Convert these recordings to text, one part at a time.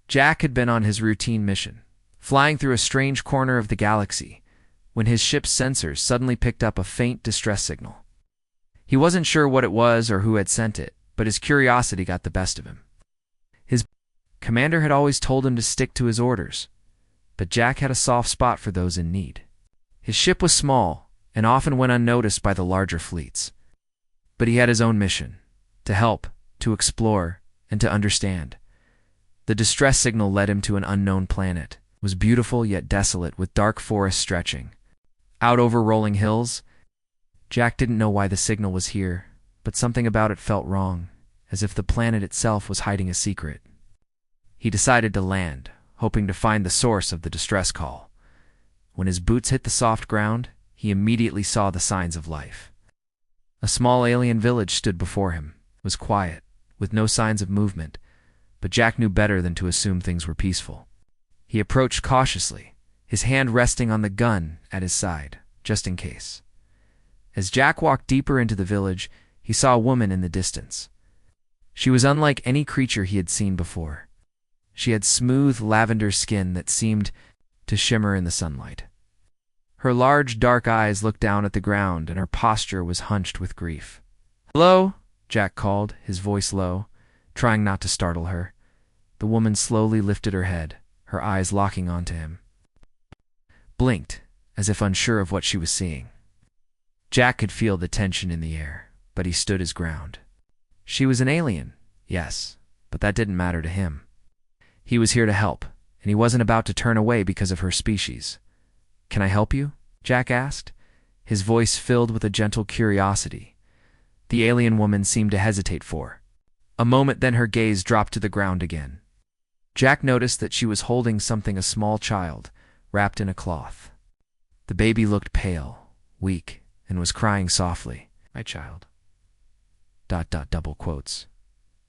Jack had been on his routine mission, flying through a strange corner of the galaxy, when his ship's sensors suddenly picked up a faint distress signal. He wasn't sure what it was or who had sent it, but his curiosity got the best of him. His commander had always told him to stick to his orders, but Jack had a soft spot for those in need. His ship was small and often went unnoticed by the larger fleets, but he had his own mission: to help, to explore, and to understand. The distress signal led him to an unknown planet. It was beautiful yet desolate, with dark forests stretching out over rolling hills. Jack didn't know why the signal was here, but something about it felt wrong, as if the planet itself was hiding a secret. He decided to land, hoping to find the source of the distress call. When his boots hit the soft ground, he immediately saw the signs of life. A small alien village stood before him. It was quiet, with no signs of movement, but Jack knew better than to assume things were peaceful. He approached cautiously, his hand resting on the gun at his side, just in case. As Jack walked deeper into the village, he saw a woman in the distance. She was unlike any creature he had seen before. She had smooth lavender skin that seemed to shimmer in the sunlight. Her large dark eyes looked down at the ground, and her posture was hunched with grief. "Hello?" Jack called, his voice low, trying not to startle her. The woman slowly lifted her head, her eyes locking onto him. Blinked, as if unsure of what she was seeing. Jack could feel the tension in the air, but he stood his ground. She was an alien, yes, but that didn't matter to him. He was here to help, and he wasn't about to turn away because of her species. "Can I help you?" Jack asked, his voice filled with a gentle curiosity. The alien woman seemed to hesitate for a moment, then her gaze dropped to the ground again. Jack noticed that she was holding something, a small child, wrapped in a cloth. The baby looked pale, weak, and was crying softly. "My child. ... double quotes.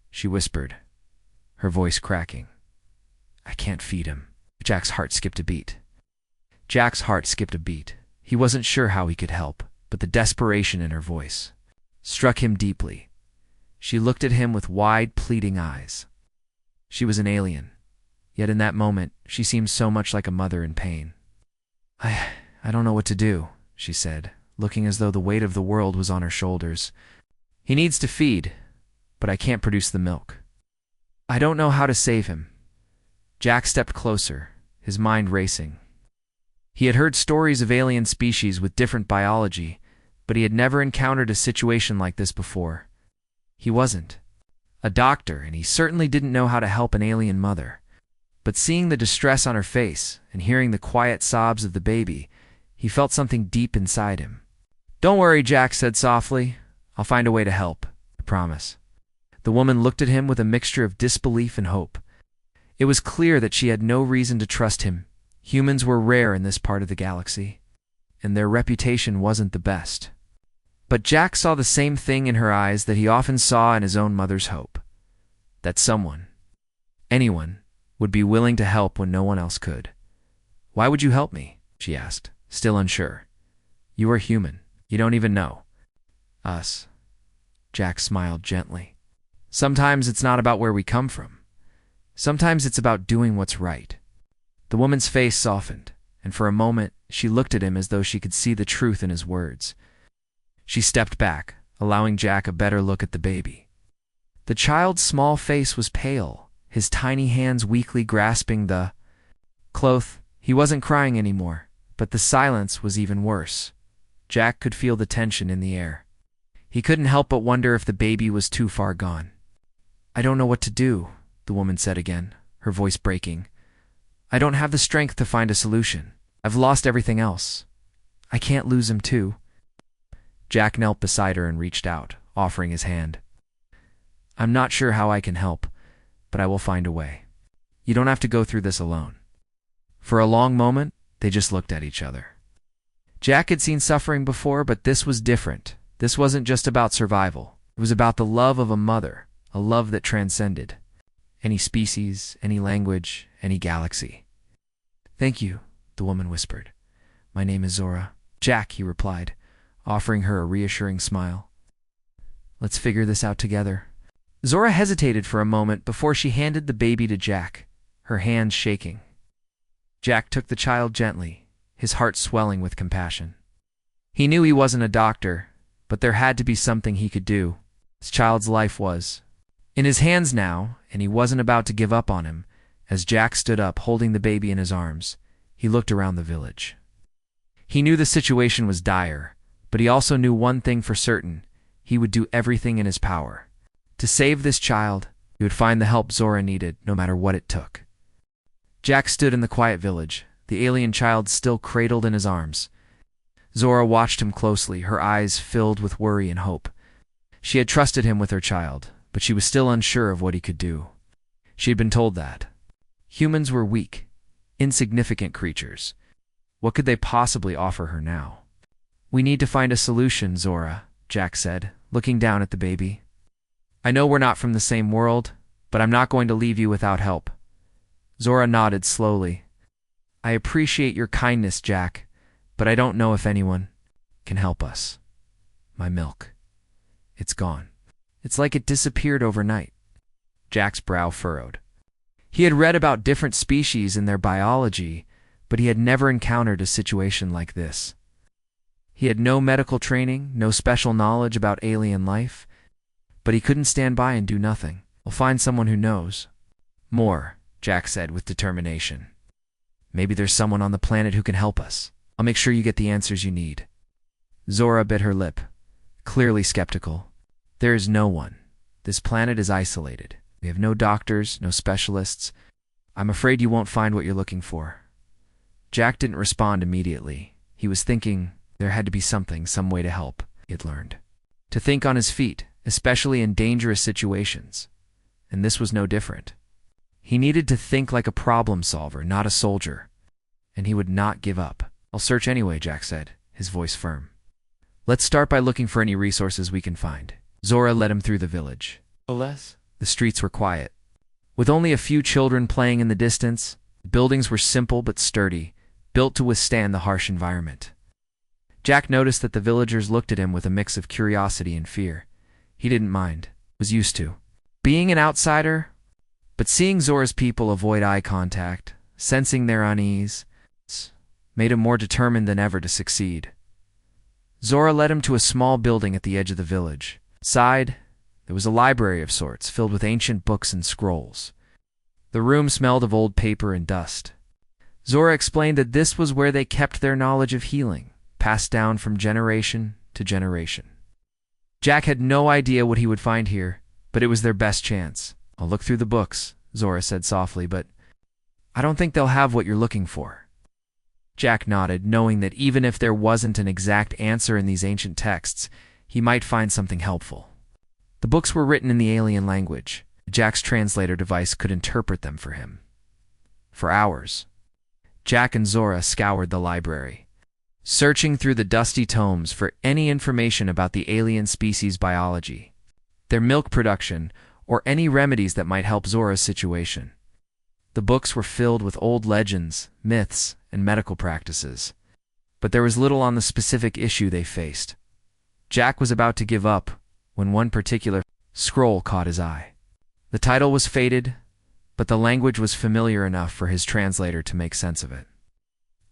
She whispered, her voice cracking. "I can't feed him." Jack's heart skipped a beat. He wasn't sure how he could help, but the desperation in her voice struck him deeply. She looked at him with wide, pleading eyes. She was an alien, yet in that moment she seemed so much like a mother in pain. I don't know what to do," she said, looking as though the weight of the world was on her shoulders. "He needs to feed, but I can't produce the milk. I don't know how to save him." Jack stepped closer, his mind racing. He had heard stories of alien species with different biology, but he had never encountered a situation like this before. He wasn't a doctor, and he certainly didn't know how to help an alien mother. But seeing the distress on her face and hearing the quiet sobs of the baby, he felt something deep inside him. "Don't worry," Jack said softly. "I'll find a way to help, I promise." The woman looked at him with a mixture of disbelief and hope. It was clear that she had no reason to trust him. Humans were rare in this part of the galaxy, and their reputation wasn't the best. But Jack saw the same thing in her eyes that he often saw in his own mother's hope: that someone, anyone, would be willing to help when no one else could. "Why would you help me?" she asked, still unsure. "You are human. You don't even know us." Jack smiled gently. "Sometimes it's not about where we come from. Sometimes it's about doing what's right." The woman's face softened, and for a moment she looked at him as though she could see the truth in his words. She stepped back, allowing Jack a better look at the baby. The child's small face was pale, his tiny hands weakly grasping the cloth. He wasn't crying anymore, but the silence was even worse. Jack could feel the tension in the air. He couldn't help but wonder if the baby was too far gone. "I don't know what to do," the woman said again, her voice breaking. "I don't have the strength to find a solution. I've lost everything else. I can't lose him too." Jack knelt beside her and reached out, offering his hand. "I'm not sure how I can help, but I will find a way. You don't have to go through this alone." For a long moment, they just looked at each other. Jack had seen suffering before, but this was different. This wasn't just about survival. It was about the love of a mother, a love that transcended any species, any language, any galaxy. "Thank you," the woman whispered. "My name is Zora." "Jack," he replied, offering her a reassuring smile. "Let's figure this out together." Zora hesitated for a moment before she handed the baby to Jack. her hands shaking. Jack took the child gently, his heart swelling with compassion. He knew he wasn't a doctor, but there had to be something he could do. His child's life was in his hands now, and he wasn't about to give up on him. As Jack stood up, holding the baby in his arms, he looked around the village. He knew the situation was dire, but he also knew one thing for certain: he would do everything in his power to save this child. He would find the help Zora needed, no matter what it took. Jack stood in the quiet village, the alien child still cradled in his arms. Zora watched him closely, her eyes filled with worry and hope. She had trusted him with her child, but she was still unsure of what he could do. She had been told that humans were weak, insignificant creatures. What could they possibly offer her now? "We need to find a solution, Zora," Jack said, looking down at the baby. "I know we're not from the same world, but I'm not going to leave you without help." Zora nodded slowly. "I appreciate your kindness, Jack, but I don't know if anyone can help us. My milk, it's gone. It's like it disappeared overnight." Jack's brow furrowed. He had read about different species and their biology, but he had never encountered a situation like this. He had no medical training, no special knowledge about alien life, but he couldn't stand by and do nothing. "I'll find someone who knows more," Jack said with determination. "Maybe there's someone on the planet who can help us. I'll make sure you get the answers you need." Zora bit her lip, clearly skeptical. "There is no one. This planet is isolated. We have no doctors, no specialists. I'm afraid you won't find what you're looking for." Jack didn't respond immediately. He was thinking there had to be something, some way to help, he had learned. To think on his feet, especially in dangerous situations. And this was no different. He needed to think like a problem solver, not a soldier. And he would not give up. "I'll search anyway," Jack said, his voice firm. "Let's start by looking for any resources we can find." Zora led him through the village. The streets were quiet. With only a few children playing in the distance, the buildings were simple but sturdy, built to withstand the harsh environment. Jack noticed that the villagers looked at him with a mix of curiosity and fear. He didn't mind, was used to being an outsider, but seeing Zora's people avoid eye contact, sensing their unease, made him more determined than ever to succeed. Zora led him to a small building at the edge of the village. Inside, there was a library of sorts, filled with ancient books and scrolls. The room smelled of old paper and dust. Zora explained that this was where they kept their knowledge of healing, passed down from generation to generation. Jack had no idea what he would find here, but it was their best chance. "I'll look through the books," Zora said softly, "but I don't think they'll have what you're looking for." Jack nodded, knowing that even if there wasn't an exact answer in these ancient texts, he might find something helpful. The books were written in the alien language. Jack's translator device could interpret them for him. For hours, Jack and Zora scoured the library, searching through the dusty tomes for any information about the alien species' biology, their milk production, or any remedies that might help Zora's situation. The books were filled with old legends, myths, and medical practices, but there was little on the specific issue they faced. Jack was about to give up when one particular scroll caught his eye. The title was faded, but the language was familiar enough for his translator to make sense of it.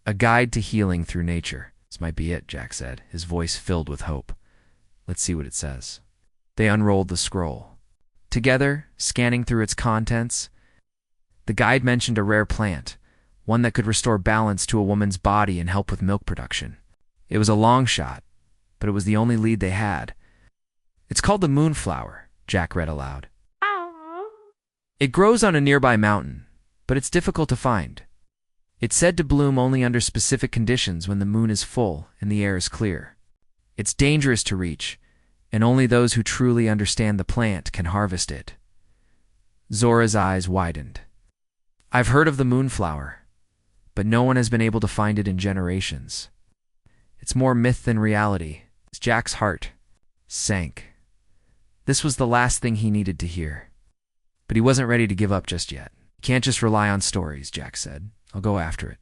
"A Guide to Healing Through Nature." "This might be it," Jack said, his voice filled with hope. "Let's see what it says." They unrolled the scroll. Together, scanning through its contents, the guide mentioned a rare plant, one that could restore balance to a woman's body and help with milk production. It was a long shot, but it was the only lead they had. "It's called the moonflower," Jack read aloud. "It grows on a nearby mountain, but it's difficult to find. It's said to bloom only under specific conditions when the moon is full and the air is clear. It's dangerous to reach, and only those who truly understand the plant can harvest it." Zora's eyes widened. "I've heard of the moonflower, but no one has been able to find it in generations. It's more myth than reality." Jack's heart sank. This was the last thing he needed to hear. But he wasn't ready to give up just yet. "You can't just rely on stories," Jack said. "I'll go after it.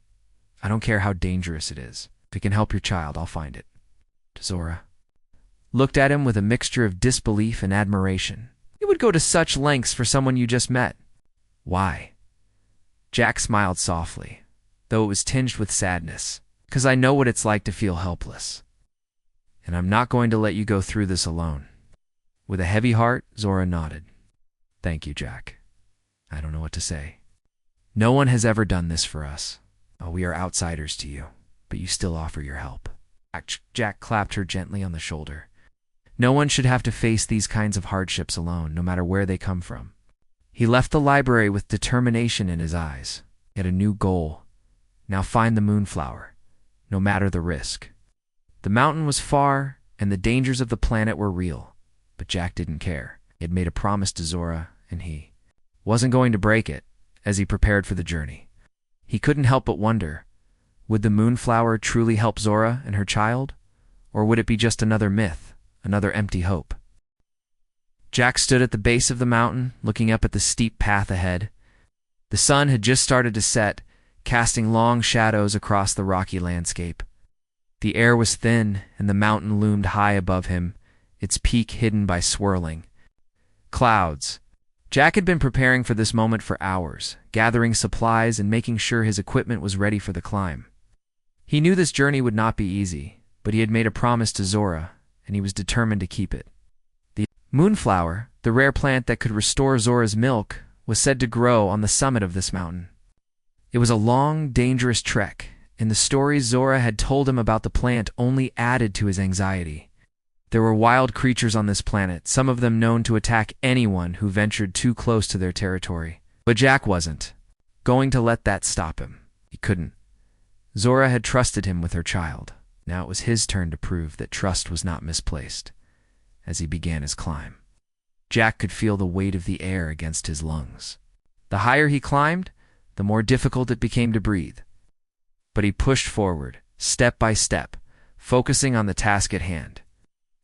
I don't care how dangerous it is. If it can help your child, I'll find it." Zora looked at him with a mixture of disbelief and admiration. "You would go to such lengths for someone you just met. Why?" Jack smiled softly, though it was tinged with sadness, because I know what it's like to feel helpless. And I'm not going to let you go through this alone. With a heavy heart, Zora nodded. Thank you, Jack. I don't know what to say. No one has ever done this for us. Oh, we are outsiders to you, but you still offer your help. Jack clapped her gently on the shoulder. No one should have to face these kinds of hardships alone, no matter where they come from. He left the library with determination in his eyes. He had a new goal. Now find the moonflower, no matter the risk. The mountain was far, and the dangers of the planet were real, but Jack didn't care. He had made a promise to Zora, and he wasn't going to break it as he prepared for the journey. He couldn't help but wonder, would the moonflower truly help Zora and her child, or would it be just another myth, another empty hope? Jack stood at the base of the mountain, looking up at the steep path ahead. The sun had just started to set, casting long shadows across the rocky landscape. The air was thin, and the mountain loomed high above him, its peak hidden by swirling clouds. Jack had been preparing for this moment for hours, gathering supplies and making sure his equipment was ready for the climb. He knew this journey would not be easy, but he had made a promise to Zora, and he was determined to keep it. The moonflower, the rare plant that could restore Zora's milk, was said to grow on the summit of this mountain. It was a long, dangerous trek, and the stories Zora had told him about the plant only added to his anxiety. There were wild creatures on this planet, some of them known to attack anyone who ventured too close to their territory. But Jack wasn't going to let that stop him. He couldn't. Zora had trusted him with her child. Now it was his turn to prove that trust was not misplaced. As he began his climb, Jack could feel the weight of the air against his lungs. The higher he climbed, the more difficult it became to breathe. But he pushed forward, step by step, focusing on the task at hand.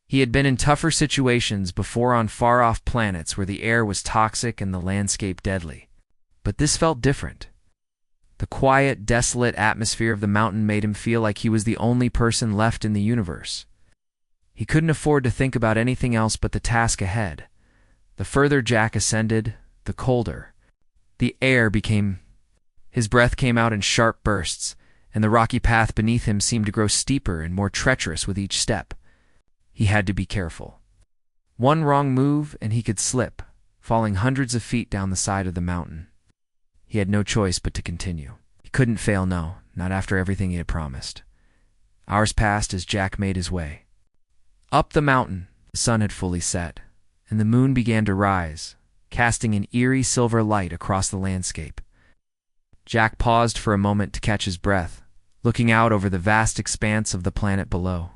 He had been in tougher situations before on far-off planets where the air was toxic and the landscape deadly. But this felt different. The quiet, desolate atmosphere of the mountain made him feel like he was the only person left in the universe. He couldn't afford to think about anything else but the task ahead. The further Jack ascended, the colder the air became. His breath came out in sharp bursts, and the rocky path beneath him seemed to grow steeper and more treacherous with each step. He had to be careful. One wrong move and he could slip, falling hundreds of feet down the side of the mountain. He had no choice but to continue. He couldn't fail, no, not after everything he had promised. Hours passed as Jack made his way. Up the mountain, the sun had fully set, and the moon began to rise, casting an eerie silver light across the landscape. Jack paused for a moment to catch his breath, looking out over the vast expanse of the planet below.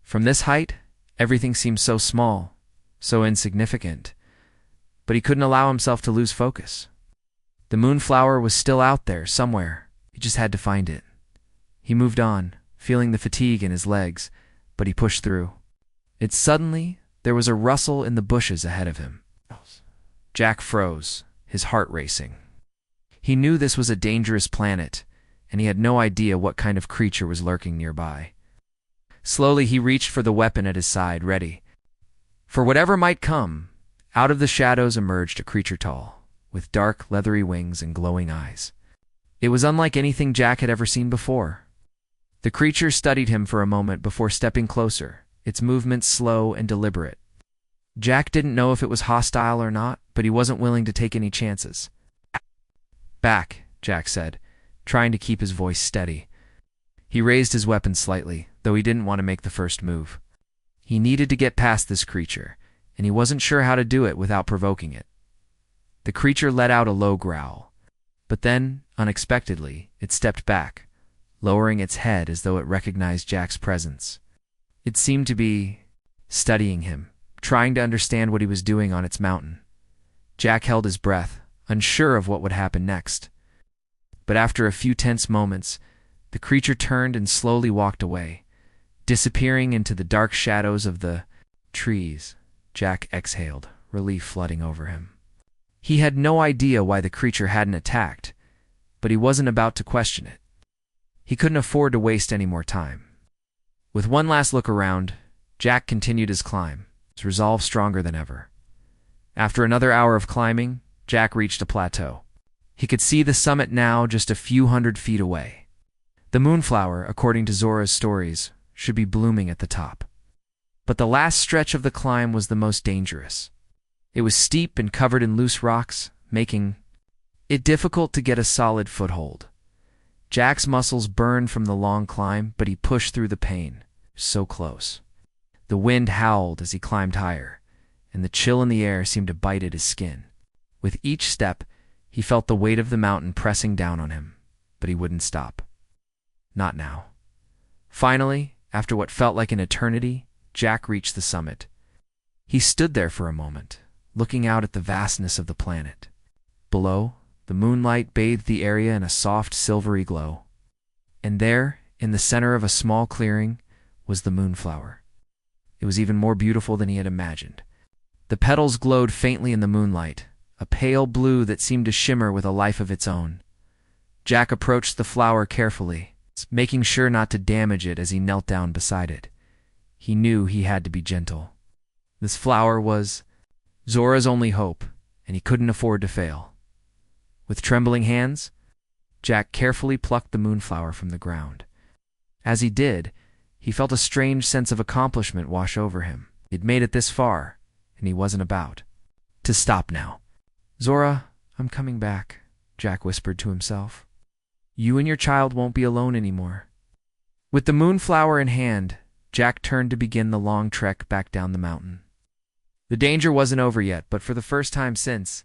From this height, everything seemed so small, so insignificant, but he couldn't allow himself to lose focus. The moonflower was still out there, somewhere. He just had to find it. He moved on, feeling the fatigue in his legs, but he pushed through. Suddenly, there was a rustle in the bushes ahead of him. Jack froze, his heart racing. He knew this was a dangerous planet, and he had no idea what kind of creature was lurking nearby. Slowly he reached for the weapon at his side, ready. For whatever might come, out of the shadows emerged a creature tall, with dark, leathery wings and glowing eyes. It was unlike anything Jack had ever seen before. The creature studied him for a moment before stepping closer, its movements slow and deliberate. Jack didn't know if it was hostile or not, but he wasn't willing to take any chances. "Back," Jack said, trying to keep his voice steady. He raised his weapon slightly, though he didn't want to make the first move. He needed to get past this creature, and he wasn't sure how to do it without provoking it. The creature let out a low growl, but then, unexpectedly, it stepped back, lowering its head as though it recognized Jack's presence. It seemed to be studying him, trying to understand what he was doing on its mountain. Jack held his breath, unsure of what would happen next. But after a few tense moments, the creature turned and slowly walked away, disappearing into the dark shadows of the trees. Jack exhaled, relief flooding over him. He had no idea why the creature hadn't attacked, but he wasn't about to question it. He couldn't afford to waste any more time. With one last look around, Jack continued his climb, his resolve stronger than ever. After another hour of climbing, Jack reached a plateau. He could see the summit now just a few hundred feet away. The moonflower, according to Zora's stories, should be blooming at the top. But the last stretch of the climb was the most dangerous. It was steep and covered in loose rocks, making it difficult to get a solid foothold. Jack's muscles burned from the long climb, but he pushed through the pain. So close. The wind howled as he climbed higher, and the chill in the air seemed to bite at his skin. With each step, he felt the weight of the mountain pressing down on him, but he wouldn't stop. Not now. Finally, after what felt like an eternity, Jack reached the summit. He stood there for a moment, looking out at the vastness of the planet. Below, the moonlight bathed the area in a soft, silvery glow. And there, in the center of a small clearing, was the moonflower. It was even more beautiful than he had imagined. The petals glowed faintly in the moonlight, a pale blue that seemed to shimmer with a life of its own. Jack approached the flower carefully, making sure not to damage it as he knelt down beside it. He knew he had to be gentle. This flower was Zora's only hope, and he couldn't afford to fail. With trembling hands, Jack carefully plucked the moonflower from the ground. As he did, he felt a strange sense of accomplishment wash over him. He'd made it this far, and he wasn't about to stop now. "Zora, I'm coming back," Jack whispered to himself. "You and your child won't be alone anymore." With the moonflower in hand, Jack turned to begin the long trek back down the mountain. The danger wasn't over yet, but for the first time since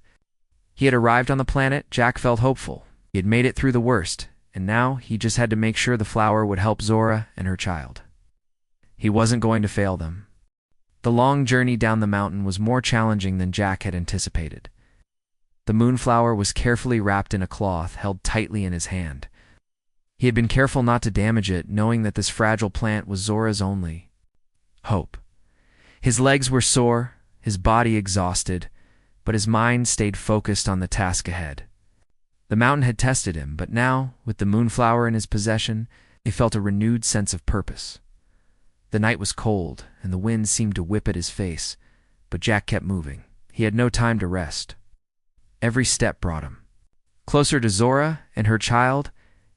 he had arrived on the planet, Jack felt hopeful. He had made it through the worst, and now he just had to make sure the flower would help Zora and her child. He wasn't going to fail them. The long journey down the mountain was more challenging than Jack had anticipated. The moonflower was carefully wrapped in a cloth held tightly in his hand. He had been careful not to damage it, knowing that this fragile plant was Zora's only hope. His legs were sore, his body exhausted, but his mind stayed focused on the task ahead. The mountain had tested him, but now, with the moonflower in his possession, he felt a renewed sense of purpose. The night was cold, and the wind seemed to whip at his face, but Jack kept moving. He had no time to rest. Every step brought him closer to Zora and her child,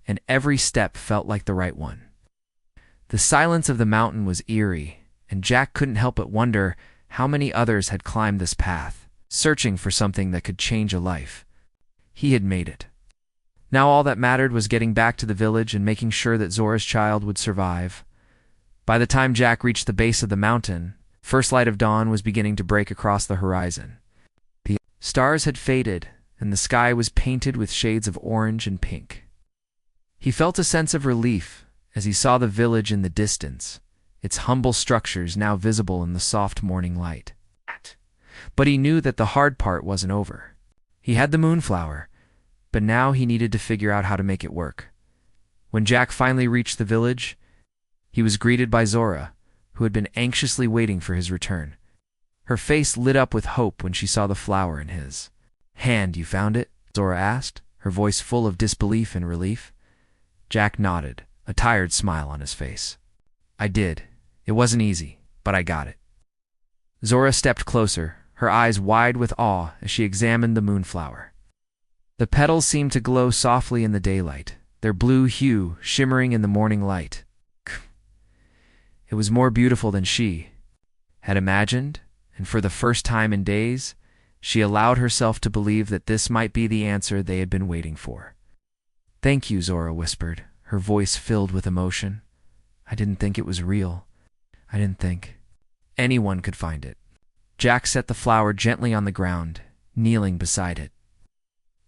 and every step felt like the right one. The silence of the mountain was eerie, and Jack couldn't help but wonder how many others had climbed this path, searching for something that could change a life. He had made it. Now all that mattered was getting back to the village and making sure that Zora's child would survive. By the time Jack reached the base of the mountain, first light of dawn was beginning to break across the horizon. The stars had faded, and the sky was painted with shades of orange and pink. He felt a sense of relief as he saw the village in the distance, its humble structures now visible in the soft morning light. But he knew that the hard part wasn't over. He had the moonflower, but now he needed to figure out how to make it work. When Jack finally reached the village, he was greeted by Zora, who had been anxiously waiting for his return. Her face lit up with hope when she saw the flower in his hand. "You found it?" Zora asked, her voice full of disbelief and relief. Jack nodded, a tired smile on his face. "I did. It wasn't easy, but I got it." Zora stepped closer, her eyes wide with awe as she examined the moonflower. The petals seemed to glow softly in the daylight, their blue hue shimmering in the morning light. It was more beautiful than she had imagined, and for the first time in days, she allowed herself to believe that this might be the answer they had been waiting for. "Thank you," Zora whispered, her voice filled with emotion. "I didn't think it was real. I didn't think anyone could find it." Jack set the flower gently on the ground, kneeling beside it.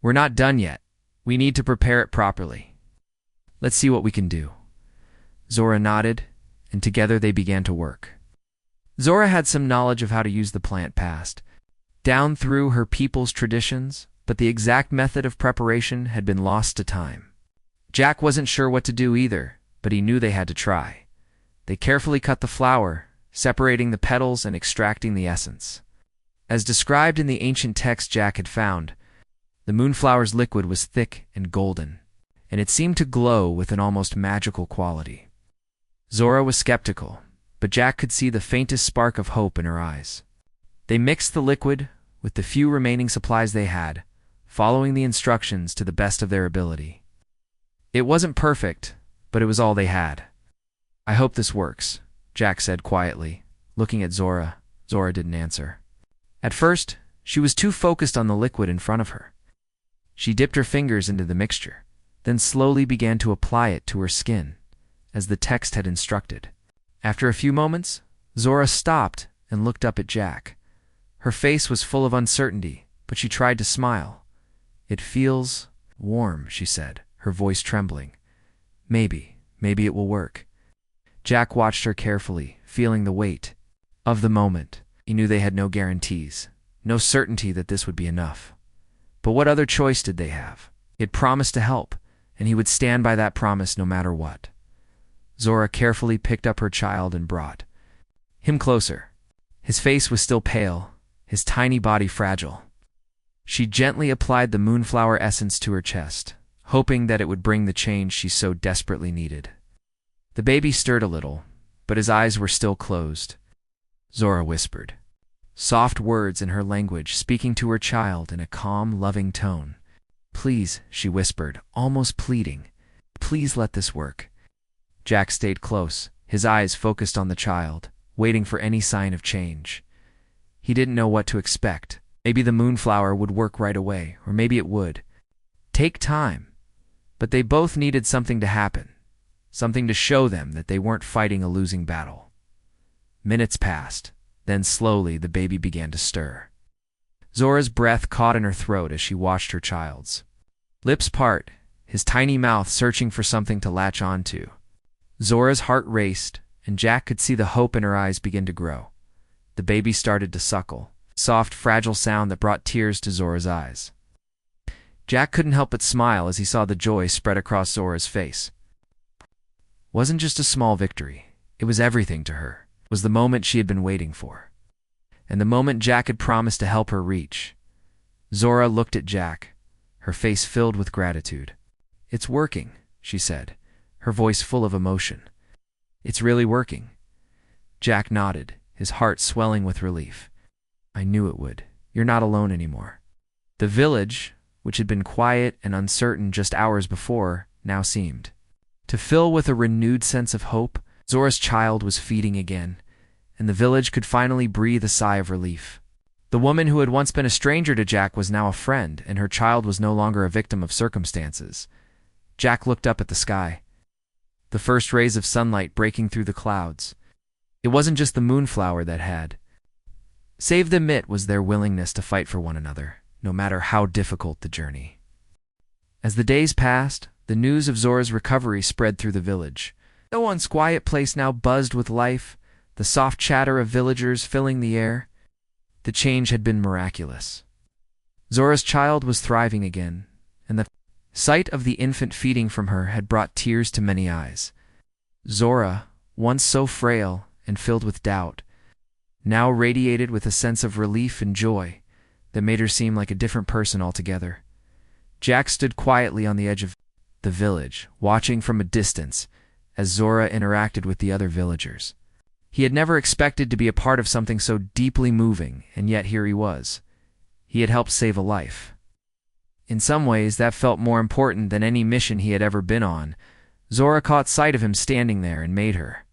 "We're not done yet. We need to prepare it properly. Let's see what we can do." Zora nodded, and together they began to work. Zora had some knowledge of how to use the plant past, down through her people's traditions, but the exact method of preparation had been lost to time. Jack wasn't sure what to do either, but he knew they had to try. They carefully cut the flower, separating the petals and extracting the essence. As described in the ancient text Jack had found, the moonflower's liquid was thick and golden, and it seemed to glow with an almost magical quality. Zora was skeptical, but Jack could see the faintest spark of hope in her eyes. They mixed the liquid with the few remaining supplies they had, following the instructions to the best of their ability. It wasn't perfect, but it was all they had. "I hope this works," Jack said quietly, looking at Zora. Zora didn't answer. At first, she was too focused on the liquid in front of her. She dipped her fingers into the mixture, then slowly began to apply it to her skin, as the text had instructed. After a few moments, Zora stopped and looked up at Jack. Her face was full of uncertainty, but she tried to smile. "It feels warm," she said, her voice trembling. Maybe it will work." Jack watched her carefully, feeling the weight of the moment. He knew they had no guarantees, no certainty that this would be enough. But what other choice did they have? He had promised to help, and he would stand by that promise no matter what. Zora carefully picked up her child and brought him closer. His face was still pale, his tiny body fragile. She gently applied the moonflower essence to her chest, hoping that it would bring the change she so desperately needed. The baby stirred a little, but his eyes were still closed. Zora whispered soft words in her language, speaking to her child in a calm, loving tone. "Please," she whispered, almost pleading. "Please let this work." Jack stayed close, his eyes focused on the child, waiting for any sign of change. He didn't know what to expect. Maybe the moonflower would work right away, or maybe it would take time. But they both needed something to happen, something to show them that they weren't fighting a losing battle. Minutes passed. Then slowly the baby began to stir. Zora's breath caught in her throat as she watched her child's lips part, his tiny mouth searching for something to latch onto. Zora's heart raced, and Jack could see the hope in her eyes begin to grow. The baby started to suckle, a soft, fragile sound that brought tears to Zora's eyes. Jack couldn't help but smile as he saw the joy spread across Zora's face. It wasn't just a small victory, it was everything to her. It was the moment she had been waiting for, and the moment Jack had promised to help her reach. Zora looked at Jack, her face filled with gratitude. "It's working," she said, her voice full of emotion. "It's really working." Jack nodded, his heart swelling with relief. "I knew it would. You're not alone anymore." The village, which had been quiet and uncertain just hours before, now seemed to fill with a renewed sense of hope. Zora's child was feeding again, and the village could finally breathe a sigh of relief. The woman who had once been a stranger to Jack was now a friend, and her child was no longer a victim of circumstances. Jack looked up at the sky, the first rays of sunlight breaking through the clouds. It wasn't just the moonflower that had saved them, it was their willingness to fight for one another, no matter how difficult the journey. As the days passed, the news of Zora's recovery spread through the village. The once quiet place now buzzed with life, the soft chatter of villagers filling the air. The change had been miraculous. Zora's child was thriving again, and the sight of the infant feeding from her had brought tears to many eyes. Zora, once so frail and filled with doubt, now radiated with a sense of relief and joy that made her seem like a different person altogether. Jack stood quietly on the edge of the village, watching from a distance as Zora interacted with the other villagers. He had never expected to be a part of something so deeply moving, and yet here he was. He had helped save a life. In some ways, that felt more important than any mission he had ever been on. Zora caught sight of him standing there and made her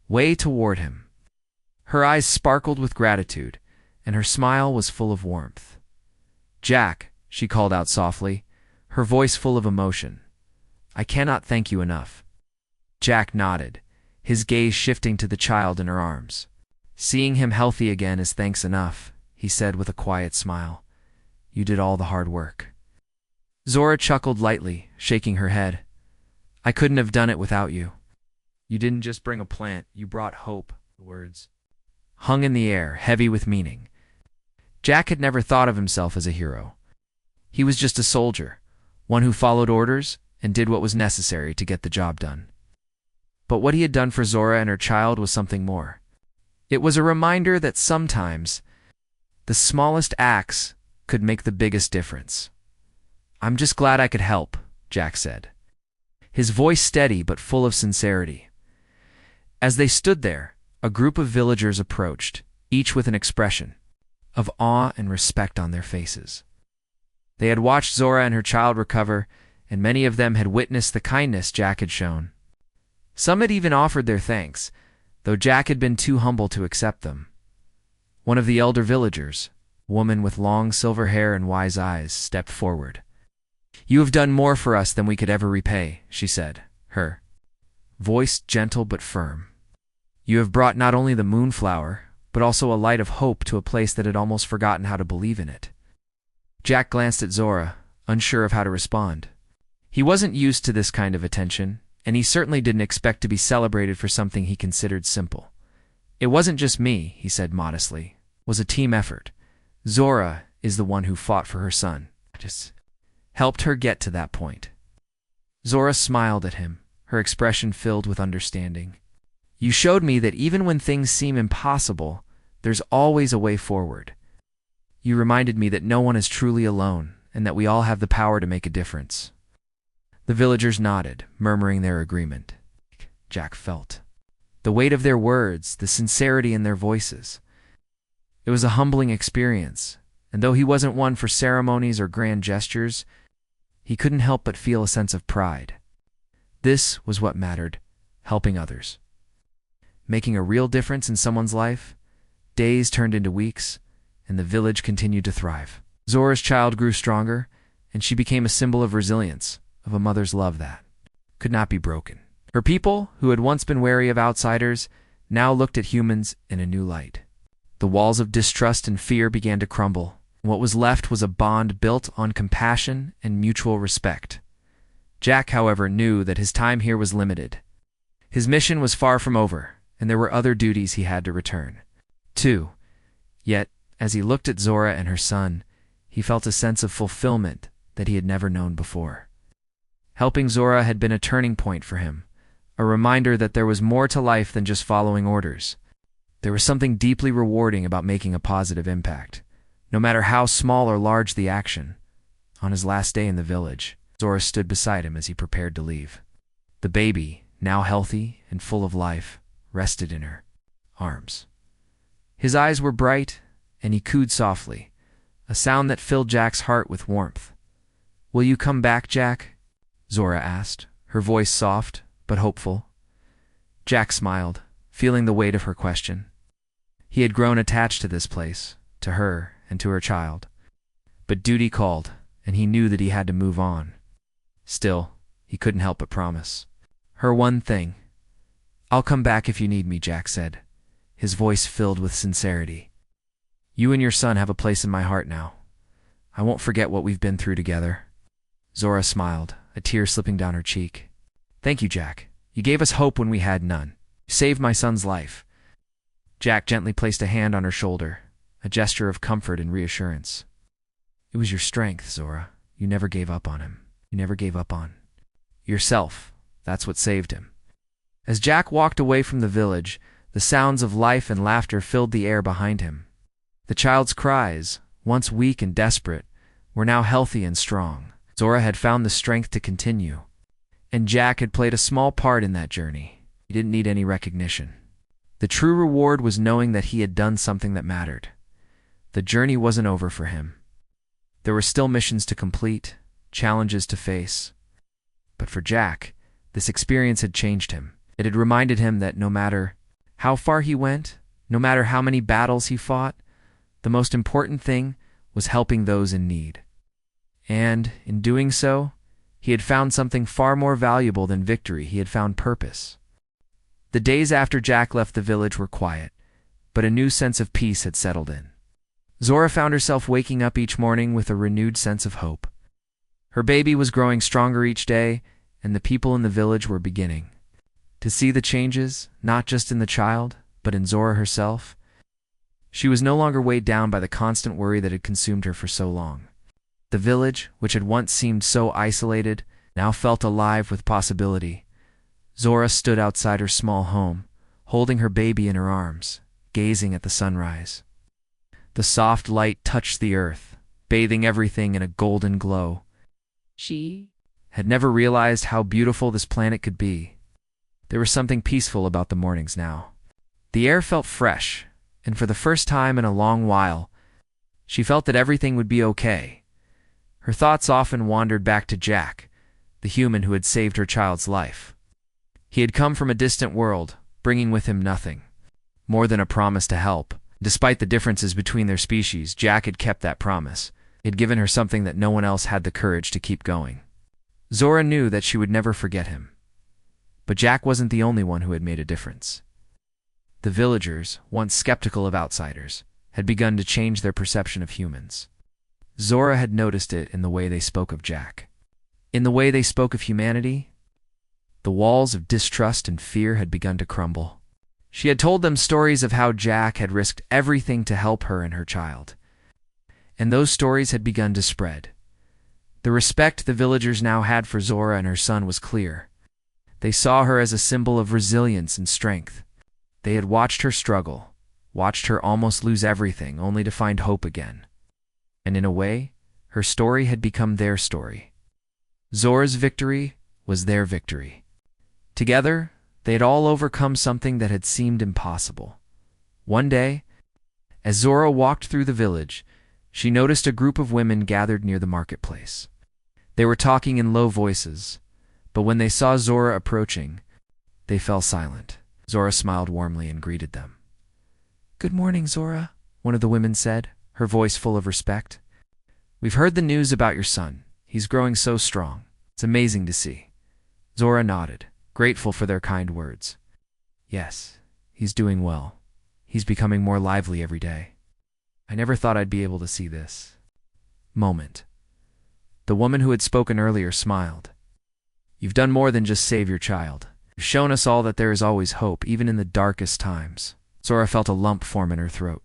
way toward him. Her eyes sparkled with gratitude, and her smile was full of warmth. "Jack," she called out softly, her voice full of emotion. "I cannot thank you enough." Jack nodded, his gaze shifting to the child in her arms. "Seeing him healthy again is thanks enough," he said with a quiet smile. "You did all the hard work." Zora chuckled lightly, shaking her head. "I couldn't have done it without you. You didn't just bring a plant, you brought hope." The words hung in the air, heavy with meaning. Jack had never thought of himself as a hero. He was just a soldier, one who followed orders and did what was necessary to get the job done. But what he had done for Zora and her child was something more. It was a reminder that sometimes the smallest acts could make the biggest difference. "I'm just glad I could help," Jack said, his voice steady but full of sincerity. As they stood there, a group of villagers approached, each with an expression of awe and respect on their faces. They had watched Zora and her child recover, and many of them had witnessed the kindness Jack had shown. Some had even offered their thanks, though Jack had been too humble to accept them. One of the elder villagers, a woman with long silver hair and wise eyes, stepped forward. "You have done more for us than we could ever repay," she said, her voice gentle but firm. "You have brought not only the moonflower, but also a light of hope to a place that had almost forgotten how to believe in it." Jack glanced at Zora, unsure of how to respond. He wasn't used to this kind of attention, and he certainly didn't expect to be celebrated for something he considered simple. "It wasn't just me," he said modestly. "It was a team effort. Zora is the one who fought for her son. I just helped her get to that point." Zora smiled at him, her expression filled with understanding. "You showed me that even when things seem impossible, there's always a way forward. You reminded me that no one is truly alone, and that we all have the power to make a difference." The villagers nodded, murmuring their agreement. Jack felt the weight of their words, the sincerity in their voices. It was a humbling experience, and though he wasn't one for ceremonies or grand gestures, he couldn't help but feel a sense of pride. This was what mattered, helping others. Making a real difference in someone's life. Days turned into weeks, and the village continued to thrive. Zora's child grew stronger, and she became a symbol of resilience, of a mother's love that could not be broken. Her people, who had once been wary of outsiders, now looked at humans in a new light. The walls of distrust and fear began to crumble. What was left was a bond built on compassion and mutual respect. Jack, however, knew that his time here was limited. His mission was far from over, and there were other duties he had to return to. Yet, as he looked at Zora and her son, he felt a sense of fulfillment that he had never known before. Helping Zora had been a turning point for him, a reminder that there was more to life than just following orders. There was something deeply rewarding about making a positive impact, no matter how small or large the action. On his last day in the village, Zora stood beside him as he prepared to leave. The baby, now healthy and full of life, rested in her arms. His eyes were bright, and he cooed softly, a sound that filled Jack's heart with warmth. "Will you come back, Jack?" Zora asked, her voice soft but hopeful. Jack smiled, feeling the weight of her question. He had grown attached to this place, to her and to her child. But duty called, and he knew that he had to move on. Still, he couldn't help but promise her one thing. "I'll come back if you need me," Jack said, his voice filled with sincerity. "You and your son have a place in my heart now. I won't forget what we've been through together." Zora smiled, a tear slipping down her cheek. "Thank you, Jack. You gave us hope when we had none. You saved my son's life." Jack gently placed a hand on her shoulder, a gesture of comfort and reassurance. "It was your strength, Zora. You never gave up on him. You never gave up on yourself. That's what saved him." As Jack walked away from the village, the sounds of life and laughter filled the air behind him. The child's cries, once weak and desperate, were now healthy and strong. Zora had found the strength to continue, and Jack had played a small part in that journey. He didn't need any recognition. The true reward was knowing that he had done something that mattered. The journey wasn't over for him. There were still missions to complete, challenges to face. But for Jack, this experience had changed him. It had reminded him that no matter how far he went, no matter how many battles he fought, the most important thing was helping those in need. And, in doing so, he had found something far more valuable than victory. He had found purpose. The days after Jack left the village were quiet, but a new sense of peace had settled in. Zora found herself waking up each morning with a renewed sense of hope. Her baby was growing stronger each day, and the people in the village were beginning to see the changes, not just in the child, but in Zora herself. She was no longer weighed down by the constant worry that had consumed her for so long. The village, which had once seemed so isolated, now felt alive with possibility. Zora stood outside her small home, holding her baby in her arms, gazing at the sunrise. The soft light touched the earth, bathing everything in a golden glow. She had never realized how beautiful this planet could be. There was something peaceful about the mornings now. The air felt fresh, and for the first time in a long while, she felt that everything would be okay. Her thoughts often wandered back to Jack, the human who had saved her child's life. He had come from a distant world, bringing with him nothing more than a promise to help. Despite the differences between their species, Jack had kept that promise. He had given her something that no one else had the courage to keep going. Zora knew that she would never forget him. But Jack wasn't the only one who had made a difference. The villagers, once skeptical of outsiders, had begun to change their perception of humans. Zora had noticed it in the way they spoke of Jack. In the way they spoke of humanity, the walls of distrust and fear had begun to crumble. She had told them stories of how Jack had risked everything to help her and her child. And those stories had begun to spread. The respect the villagers now had for Zora and her son was clear. They saw her as a symbol of resilience and strength. They had watched her struggle, watched her almost lose everything, only to find hope again. And in a way, her story had become their story. Zora's victory was their victory. Together, they had all overcome something that had seemed impossible. One day, as Zora walked through the village, she noticed a group of women gathered near the marketplace. They were talking in low voices, but when they saw Zora approaching, they fell silent. Zora smiled warmly and greeted them. "Good morning, Zora," one of the women said, her voice full of respect. "We've heard the news about your son. He's growing so strong. It's amazing to see." Zora nodded, grateful for their kind words. "Yes, he's doing well. He's becoming more lively every day. I never thought I'd be able to see this moment." The woman who had spoken earlier smiled. "You've done more than just save your child. You've shown us all that there is always hope, even in the darkest times." Zora felt a lump form in her throat.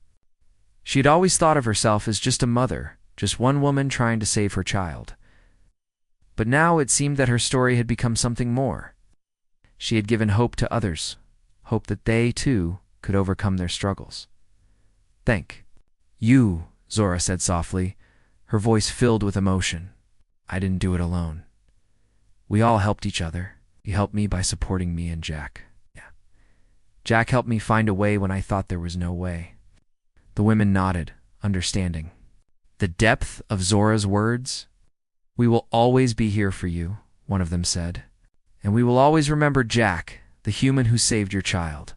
She had always thought of herself as just a mother, just one woman trying to save her child. But now it seemed that her story had become something more. She had given hope to others, hope that they, too, could overcome their struggles. "Thank you," Zora said softly, her voice filled with emotion. "I didn't do it alone. We all helped each other. He helped me by supporting me and Jack. Jack helped me find a way when I thought there was no way." The women nodded, understanding. The depth of Zora's words. "We will always be here for you," one of them said. "And we will always remember Jack, the human who saved your child."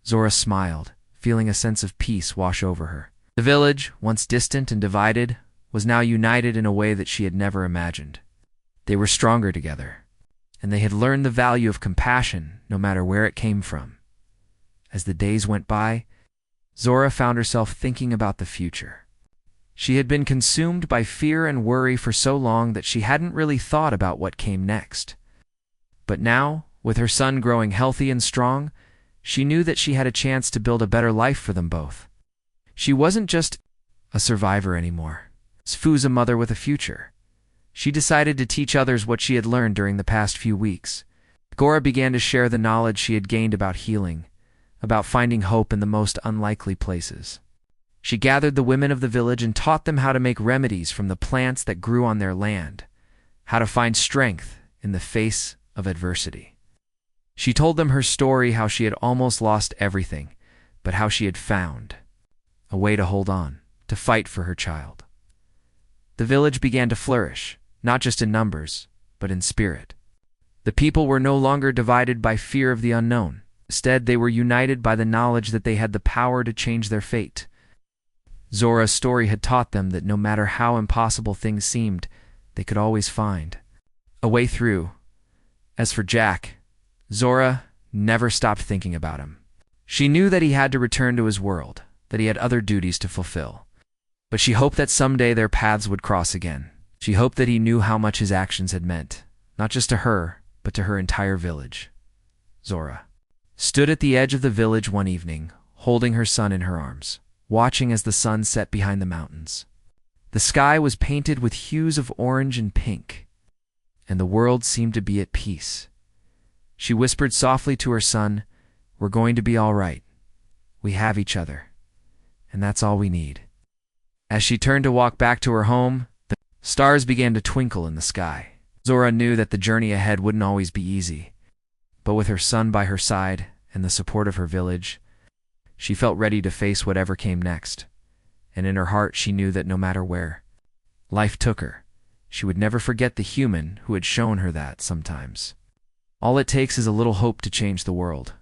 Zora smiled, feeling a sense of peace wash over her. The village, once distant and divided, was now united in a way that she had never imagined. They were stronger together, and they had learned the value of compassion no matter where it came from. As the days went by, Zora found herself thinking about the future. She had been consumed by fear and worry for so long that she hadn't really thought about what came next. But now, with her son growing healthy and strong, she knew that she had a chance to build a better life for them both. She wasn't just a survivor anymore. Sfu's a mother with a future. She decided to teach others what she had learned during the past few weeks. Gora began to share the knowledge she had gained about healing, about finding hope in the most unlikely places. She gathered the women of the village and taught them how to make remedies from the plants that grew on their land, how to find strength in the face of adversity. She told them her story, how she had almost lost everything, but how she had found a way to hold on, to fight for her child. The village began to flourish, not just in numbers, but in spirit. The people were no longer divided by fear of the unknown. Instead, they were united by the knowledge that they had the power to change their fate. Zora's story had taught them that no matter how impossible things seemed, they could always find a way through. As for Jack, Zora never stopped thinking about him. She knew that he had to return to his world, that he had other duties to fulfill. But she hoped that someday their paths would cross again. She hoped that he knew how much his actions had meant, not just to her, but to her entire village. Zora stood at the edge of the village one evening, holding her son in her arms, watching as the sun set behind the mountains. The sky was painted with hues of orange and pink, and the world seemed to be at peace. She whispered softly to her son, "We're going to be all right. We have each other, and that's all we need." As she turned to walk back to her home, the stars began to twinkle in the sky. Zora knew that the journey ahead wouldn't always be easy, but with her son by her side and the support of her village, she felt ready to face whatever came next. And in her heart she knew that no matter where life took her, She would never forget the human who had shown her that sometimes all it takes is a little hope to change the world.